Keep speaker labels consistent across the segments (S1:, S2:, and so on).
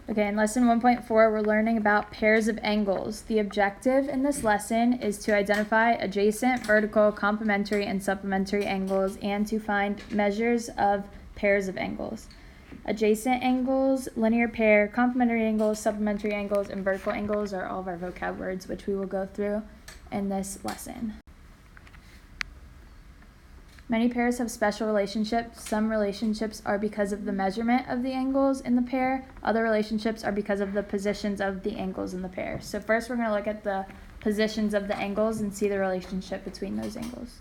S1: Okay, in lesson 1.4, we're learning about pairs of angles. The objective in this lesson is to identify adjacent, vertical, complementary, and supplementary angles and to find measures of pairs of angles. Adjacent angles, linear pair, complementary angles, supplementary angles, and vertical angles are all of our vocab words, which we will go through in this lesson. Many pairs have special relationships. Some relationships are because of the measurement of the angles in the pair. Other relationships are because of the positions of the angles in the pair. So first we're going to look at the positions of the angles and see the relationship between those angles.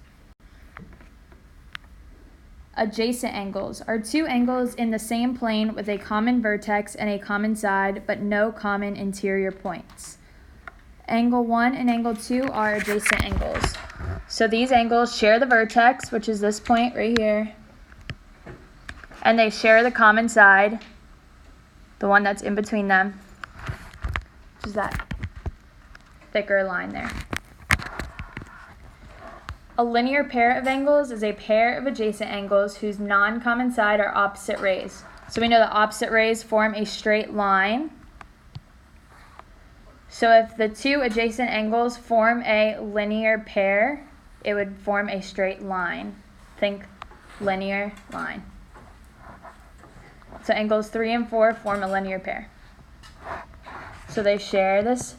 S1: Adjacent angles are two angles in the same plane with a common vertex and a common side, but no common interior points. Angle 1 and angle 2 are adjacent angles. So these angles share the vertex, which is this point right here, and they share the common side, the one that's in between them, which is that thicker line there. A linear pair of angles is a pair of adjacent angles whose non-common side are opposite rays. So we know that opposite rays form a straight line. So if the two adjacent angles form a linear pair, it would form a straight line. Think linear line. So angles 3 and 4 form a linear pair. So they share this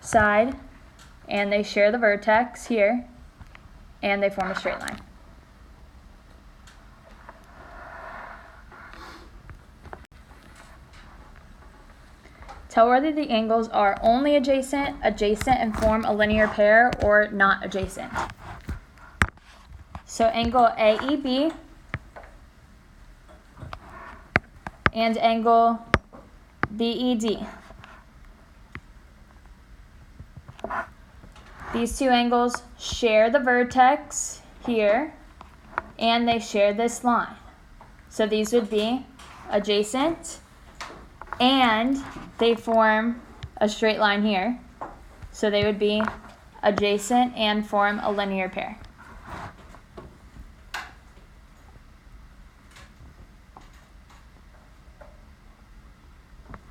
S1: side, and they share the vertex here, and they form a straight line. Tell whether the angles are only adjacent, and form a linear pair, or not adjacent. So angle AEB and angle BED. These two angles share the vertex here, and they share this line. So these would be adjacent, and they form a straight line here. So they would be adjacent and form a linear pair.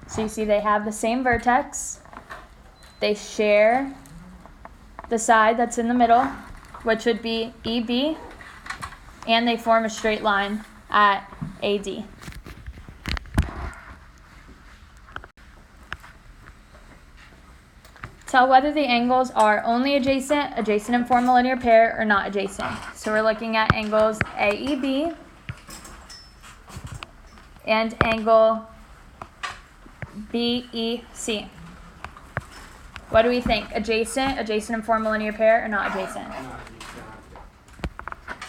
S1: So you see they have the same vertex. They share the side that's in the middle, which would be EB, and they form a straight line at AD. Tell whether the angles are only adjacent, and form a linear pair, or not adjacent. So we're looking at angles AEB and angle BEC. What do we think? Adjacent, and form a linear pair, or not adjacent?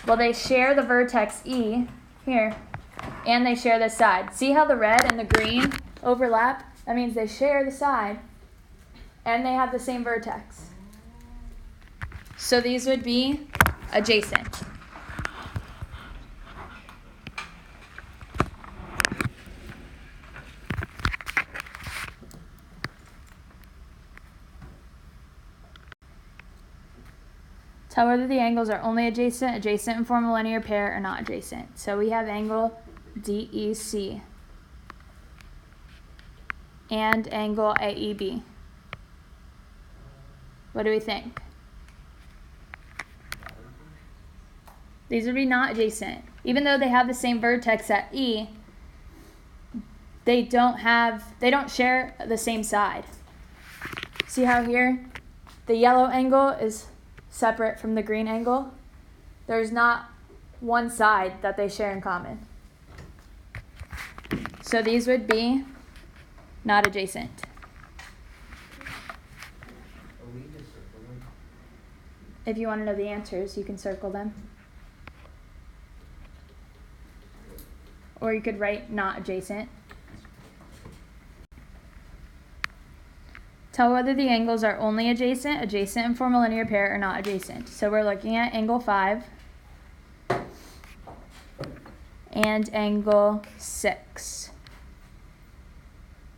S1: Well, they share the vertex E here, and they share this side. See how the red and the green overlap? That means they share the side, and they have the same vertex. So these would be adjacent. Tell whether the angles are only adjacent, and form a linear pair, or not adjacent. So we have angle DEC and angle AEB. What do we think? These would be not adjacent. Even though they have the same vertex at E, they don't share the same side. See how here the yellow angle is separate from the green angle? There's not one side that they share in common. So these would be not adjacent. If you want to know the answers, you can circle them. Or you could write not adjacent. Tell whether the angles are only adjacent, and form a linear pair, or not adjacent. So we're looking at angle 5 and angle 6.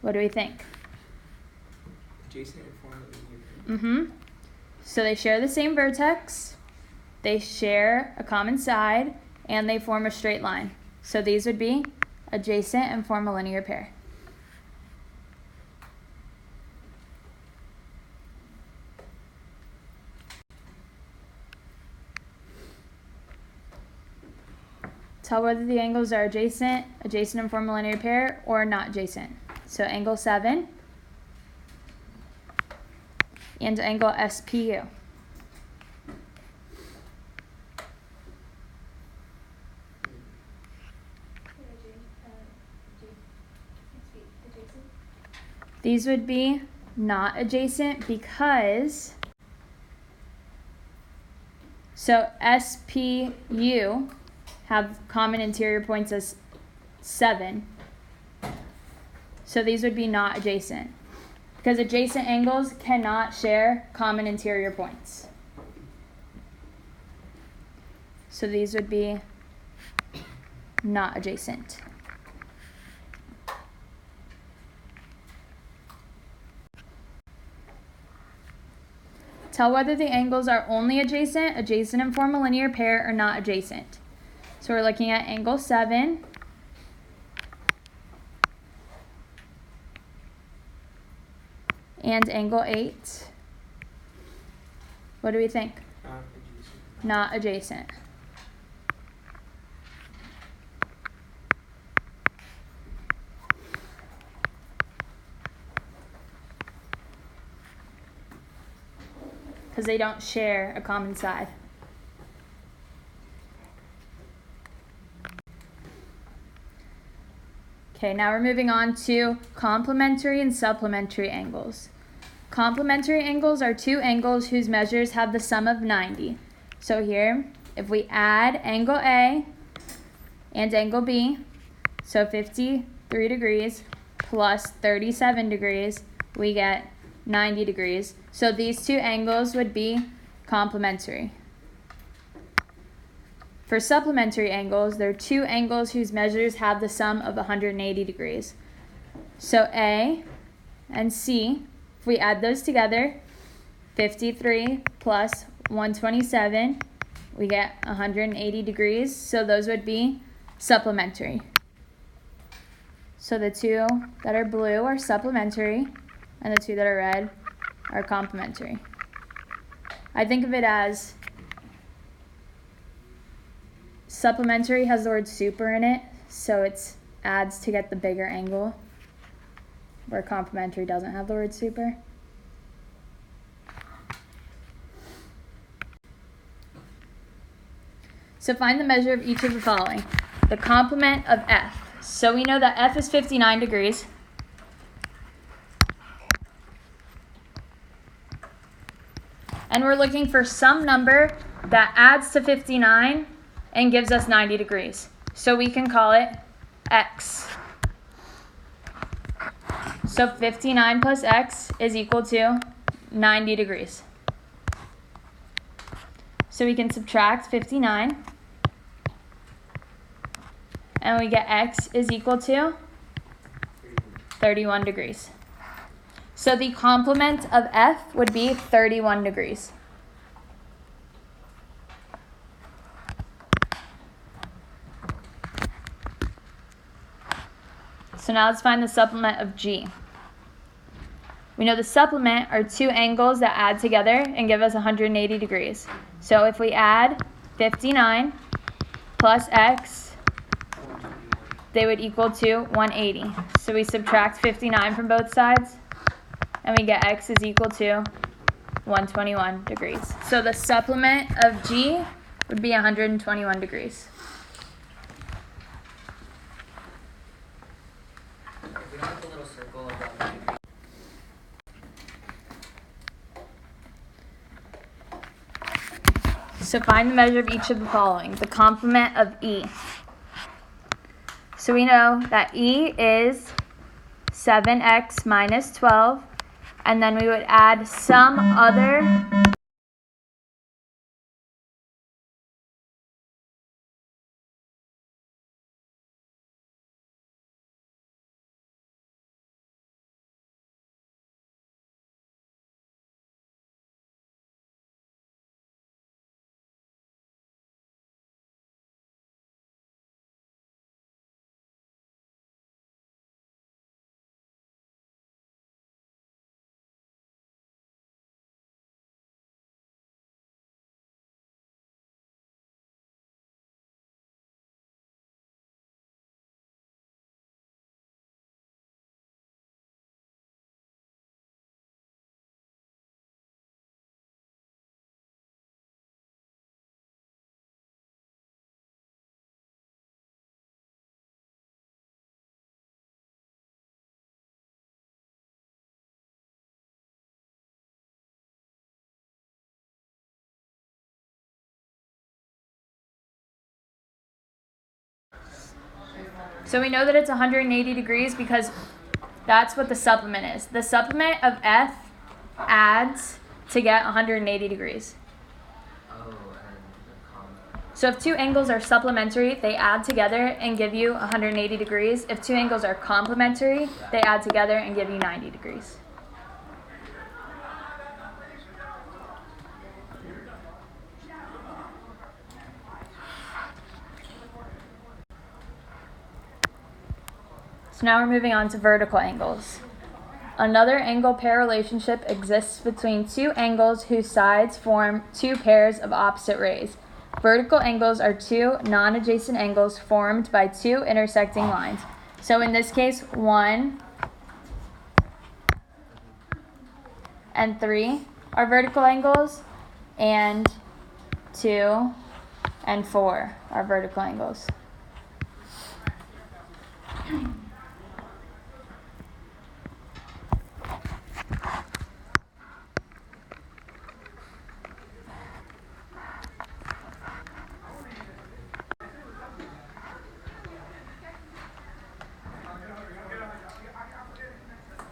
S1: What do we think?
S2: Adjacent and form a linear pair.
S1: So they share the same vertex, they share a common side, and they form a straight line. So these would be adjacent, and form a linear pair. Tell whether the angles are adjacent and form a linear pair, or not adjacent. So angle 7 and angle SPU. These would be not adjacent because, so SPU have common interior points as 7. So these would be not adjacent because adjacent angles cannot share common interior points. So these would be not adjacent. Tell whether the angles are only adjacent and form a linear pair, or not adjacent. So we're looking at angle 7 and angle 8. What do we think? Not adjacent. Because they don't share a common side. Okay, now we're moving on to complementary and supplementary angles. Complementary angles are two angles whose measures have the sum of 90. So here, if we add angle A and angle B, so 53 degrees plus 37 degrees, we get 90 degrees. So these two angles would be complementary. For supplementary angles, there are two angles whose measures have the sum of 180 degrees. So A and C, if we add those together, 53 plus 127, we get 180 degrees. So those would be supplementary. So the two that are blue are supplementary, and the two that are red are complementary. I think of it as supplementary has the word super in it, so it adds to get the bigger angle, where complementary doesn't have the word super. So find the measure of each of the following. The complement of F. So we know that F is 59 degrees. And we're looking for some number that adds to 59 and gives us 90 degrees. So we can call it X. So 59 plus X is equal to 90 degrees. So we can subtract 59. And we get X is equal to 31 degrees. So the complement of F would be 31 degrees. So now let's find the supplement of G. We know the supplement are two angles that add together and give us 180 degrees. So if we add 59 plus X, they would equal to 180. So we subtract 59 from both sides, and we get X is equal to 121 degrees. So the supplement of G would be 121 degrees.
S2: If we don't have the little circle above it.
S1: So find the measure of each of the following. The complement of E. So we know that E is 7x minus 12, and then we would add some other So we know that it's 180 degrees because that's what the supplement is. The supplement of F adds to get 180 degrees.
S2: Oh, and the comma.
S1: So if two angles are supplementary, they add together and give you 180 degrees. If two angles are complementary, they add together and give you 90 degrees. So now we're moving on to vertical angles. Another angle pair relationship exists between two angles whose sides form two pairs of opposite rays. Vertical angles are two non-adjacent angles formed by two intersecting lines. So in this case, 1 and 3 are vertical angles, and 2 and 4 are vertical angles.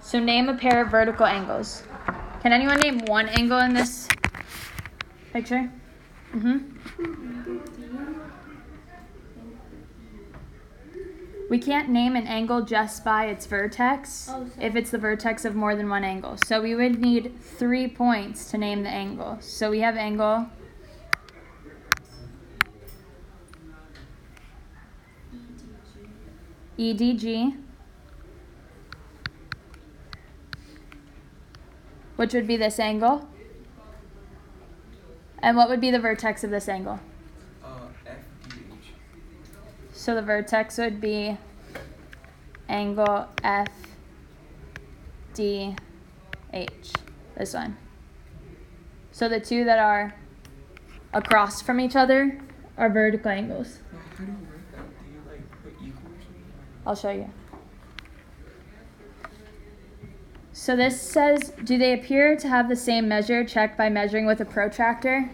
S1: So name a pair of vertical angles. Can anyone name one angle in this picture? We can't name an angle just by its vertex if it's the vertex of more than one angle. So we would need 3 points to name the angle. So we have angle EDG, which would be this angle. And what would be the vertex of this angle?
S2: FDH.
S1: So the vertex would be angle FDH, this one. So the two that are across from each other are vertical angles.
S2: How do you write that? Do you put equal or something?
S1: I'll show you. So this says, do they appear to have the same measure? Check by measuring with a protractor.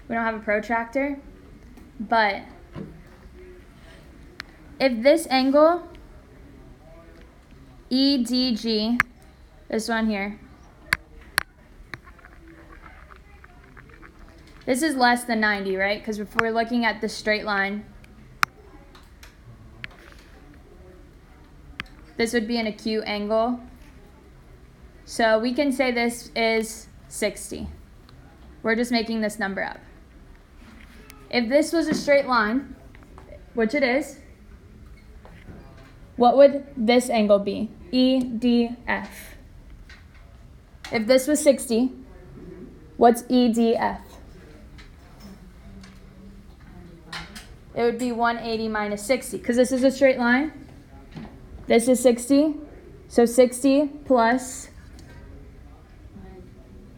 S1: We don't have a protractor, but if this angle, EDG, this one here, this is less than 90, right? Because if we're looking at the straight line, this would be an acute angle. So we can say this is 60. We're just making this number up. If this was a straight line, which it is, what would this angle be? EDF. If this was 60, what's EDF? It would be 180 minus 60, because this is a straight line. This is 60, so 60 plus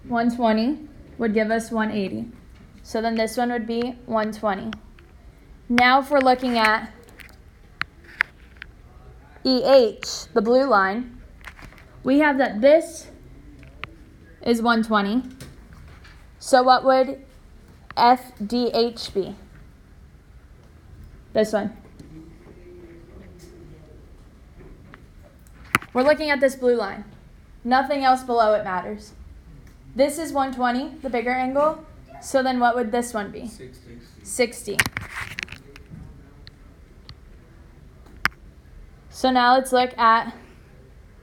S1: 120 would give us 180. So then this one would be 120. Now if we're looking at EH, the blue line, we have that this is 120. So what would FDH be? This one. We're looking at this blue line. Nothing else below it matters. This is 120, the bigger angle. So then what would this one be? 60. So now let's look at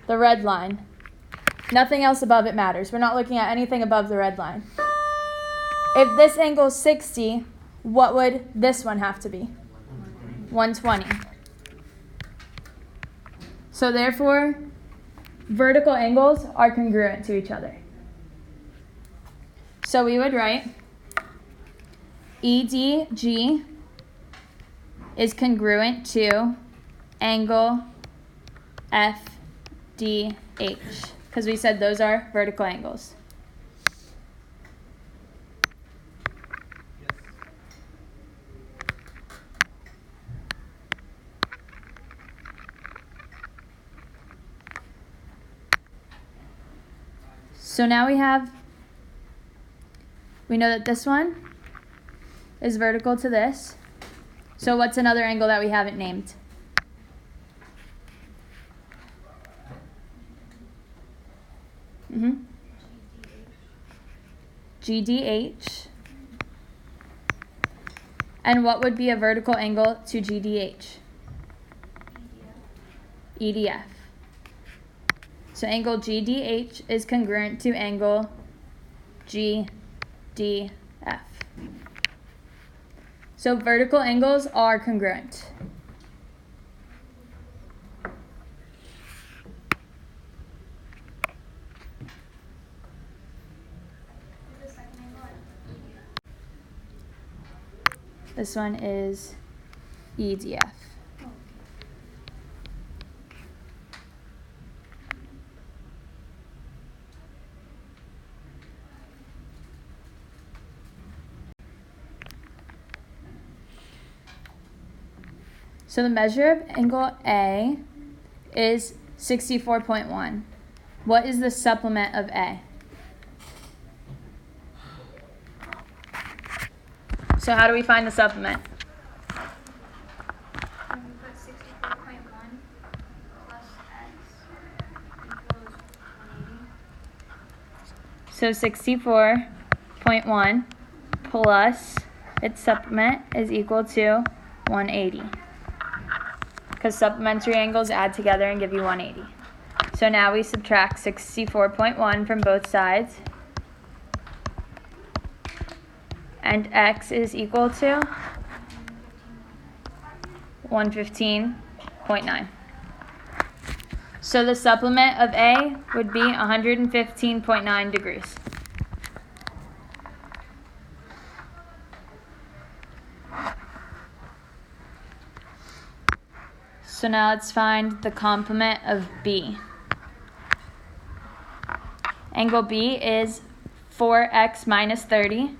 S1: the red line. Nothing else above it matters. We're not looking at anything above the red line. If this angle is 60, what would this one have to be? 120. So therefore, vertical angles are congruent to each other. So we would write EDG is congruent to angle FDH, because we said those are vertical angles. So now we know that this one is vertical to this. So what's another angle that we haven't named? GDH. And what would be a vertical angle to GDH? EDF. So angle GDH is congruent to angle GDF. So vertical angles are congruent. This one is EDF. So the measure of angle A is 64.1. What is the supplement of A? So how do we find the supplement?
S3: We put 64.1 plus x equals 180.
S1: So 64.1 plus its supplement is equal to 180. Because supplementary angles add together and give you 180. So now we subtract 64.1 from both sides. And x is equal to 115.9. So the supplement of A would be 115.9 degrees. So now let's find the complement of B. Angle B is 4x minus 30.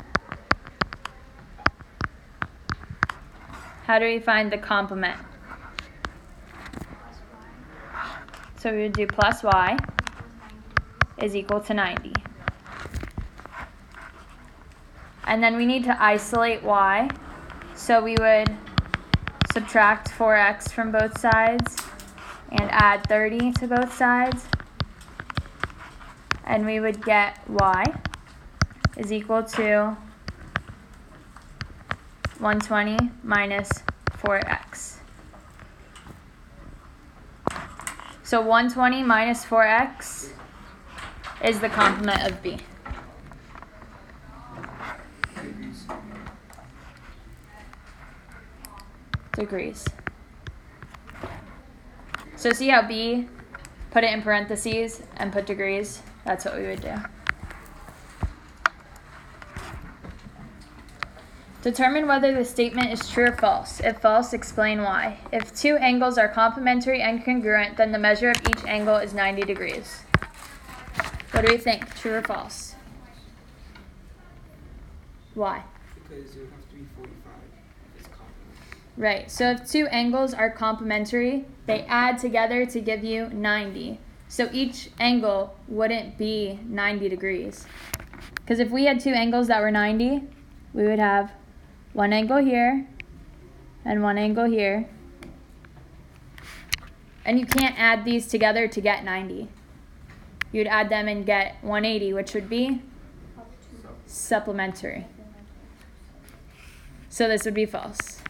S1: How do we find the complement?
S3: Plus y
S1: So we would do plus y
S3: equals 90 degrees.
S1: is equal to 90. And then we need to isolate y. So we would subtract 4x from both sides and add 30 to both sides. And we would get y is equal to 120 minus 4x. So 120 minus 4x is the complement of B. Degrees. So see how B put it in parentheses and put degrees? That's what we would do. Determine whether the statement is true or false. If false, explain why. If two angles are complementary and congruent, then the measure of each angle is 90 degrees. What do we think? True or false? Why?
S2: Because it would have to be 45 if it's complementary.
S1: Right, so if two angles are complementary, they add together to give you 90. So each angle wouldn't be 90 degrees. Because if we had two angles that were 90, we would have one angle here and one angle here. And you can't add these together to get 90. You'd add them and get 180, which would be supplementary. So this would be false.